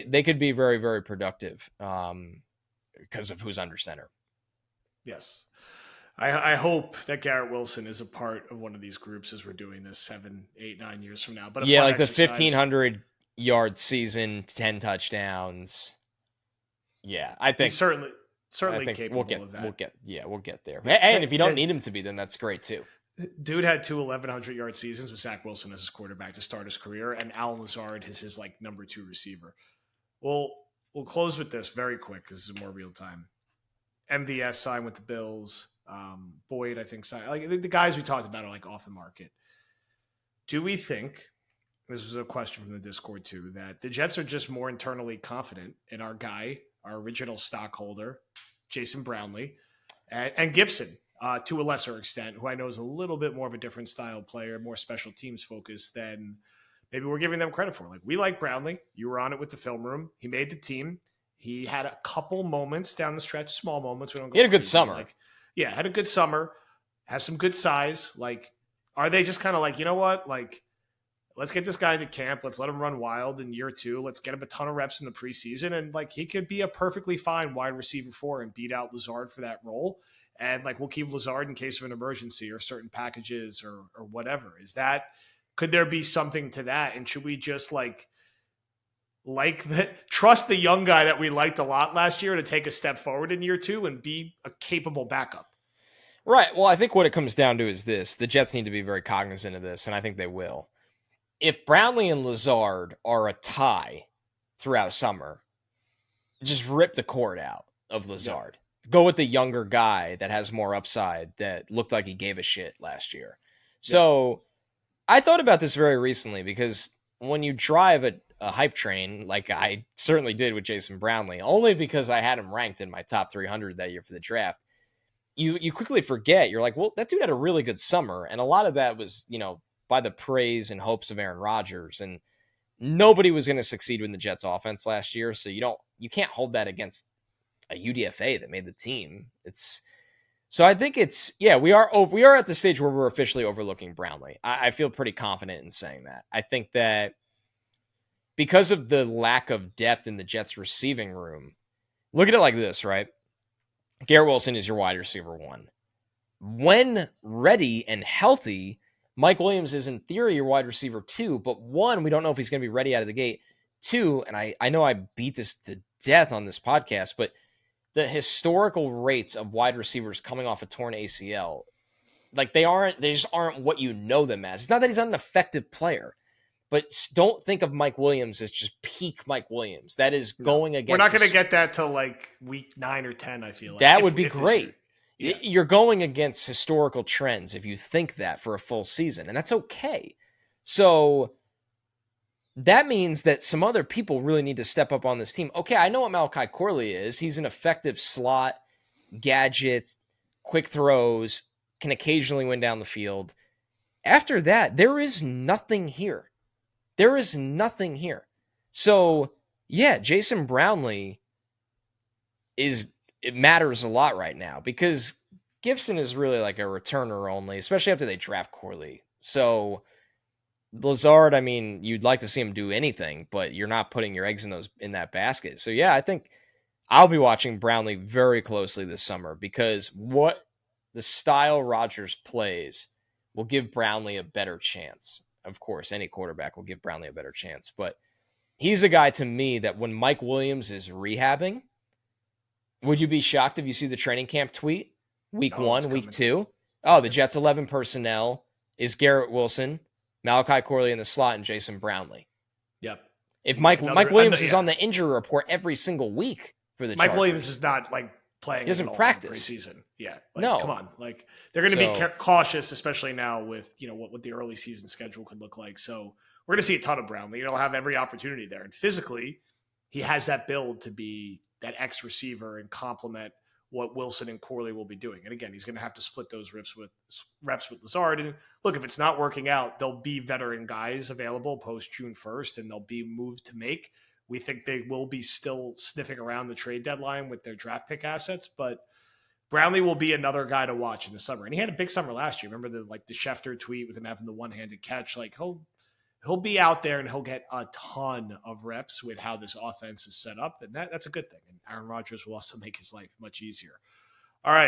They could be very, very productive because of who's under center. Yes. I hope that Garrett Wilson is a part of one of these groups as we're doing this 7, 8, 9 years from now. But a Yeah, fun like the exercise. 1,500-yard season, 10 touchdowns. Yeah, I think he's certainly capable of that. We'll get there. And if you don't need him to be, then that's great too. Dude had 2 1,100-yard seasons with Zach Wilson as his quarterback to start his career, and Allen Lazard is his like number 2 receiver. We'll close with this very quick because this is more real time. MVS signed with the Bills. Boyd, I think, signed. Like the guys we talked about are like off the market. Do we think, this was a question from the Discord too, that the Jets are just more internally confident in our guy, our original stockholder, Jason Brownlee, and Gibson, to a lesser extent, who I know is a little bit more of a different style player, more special teams focused than maybe we're giving them credit for. Like, we like Brownlee. You were on it with the film room. He made the team. He had a couple moments down the stretch, small moments. We don't go he had a good crazy. summer. Had a good summer. Has some good size. Like, are they just kind of like, you know what? Like, let's get this guy into camp. Let's let him run wild in year 2. Let's get him a ton of reps in the preseason. And, like, he could be a perfectly fine wide receiver 4 and beat out Lazard for that role. And, like, we'll keep Lazard in case of an emergency or certain packages or whatever. Could there be something to that? And should we just, trust the young guy that we liked a lot last year to take a step forward in year 2 and be a capable backup? Right. Well, I think what it comes down to is this. The Jets need to be very cognizant of this, and I think they will. If Brownlee and Lazard are a tie throughout summer, just rip the cord out of Lazard. Yeah. Go with the younger guy that has more upside that looked like he gave a shit last year. So I thought about this very recently because when you drive a hype train, like I certainly did with Jason Brownlee, only because I had him ranked in my top 300 that year for the draft, you quickly forget. You're like, well, that dude had a really good summer. And a lot of that was, by the praise and hopes of Aaron Rodgers. And nobody was going to succeed in the Jets offense last year. So you can't hold that against a UDFA that made the team. So I think we are at the stage where we're officially overlooking Brownlee. I feel pretty confident in saying that. I think that because of the lack of depth in the Jets receiving room, look at it like this, right? Garrett Wilson is your wide receiver 1. When ready and healthy, Mike Williams is in theory your wide receiver 2, but 1, we don't know if he's going to be ready out of the gate. 2, and I know I beat this to death on this podcast, but the historical rates of wide receivers coming off a torn ACL, like they just aren't what you know them as. It's not that he's not an effective player, but don't think of Mike Williams as just peak Mike Williams. That is going against. We're not going to get that till like week 9 or 10. I feel like that would be great. You're going against historical trends if you think that for a full season, and that's okay. So that means that some other people really need to step up on this team. Okay, I know what Malachi Corley is. He's an effective slot, gadget, quick throws, can occasionally win down the field. After that, there is nothing here. So, Jason Brownlee it matters a lot right now because Gibson is really like a returner only, especially after they draft Corley. So Lazard, I mean, you'd like to see him do anything, but you're not putting your eggs in that basket. So I think I'll be watching Brownlee very closely this summer because what the style Rodgers plays will give Brownlee a better chance. Of course, any quarterback will give Brownlee a better chance, but he's a guy to me that when Mike Williams is rehabbing, would you be shocked if you see the training camp tweet? Week 1, week 2? Oh, the Jets 11 personnel is Garrett Wilson, Malachi Corley in the slot, and Jason Brownlee. Yep. If Mike Williams is on the injury report every single week for the Chargers. Mike Williams is not like playing. He doesn't practice preseason. Yeah. No. Come on. Like they're going to be cautious, especially now with what the early season schedule could look like. So we're going to see a ton of Brownlee. He'll have every opportunity there, and physically, he has that build to be that X receiver and complement what Wilson and Corley will be doing. And again, he's going to have to split those reps with Lazard. And look, if it's not working out, there'll be veteran guys available post June 1st, and they'll be moved to make. We think they will be still sniffing around the trade deadline with their draft pick assets, but Brownlee will be another guy to watch in the summer. And he had a big summer last year. Remember the Schefter tweet with him having the one-handed catch? Like he'll he'll be out there and he'll get a ton of reps with how this offense is set up. And that's a good thing. And Aaron Rodgers will also make his life much easier. All right.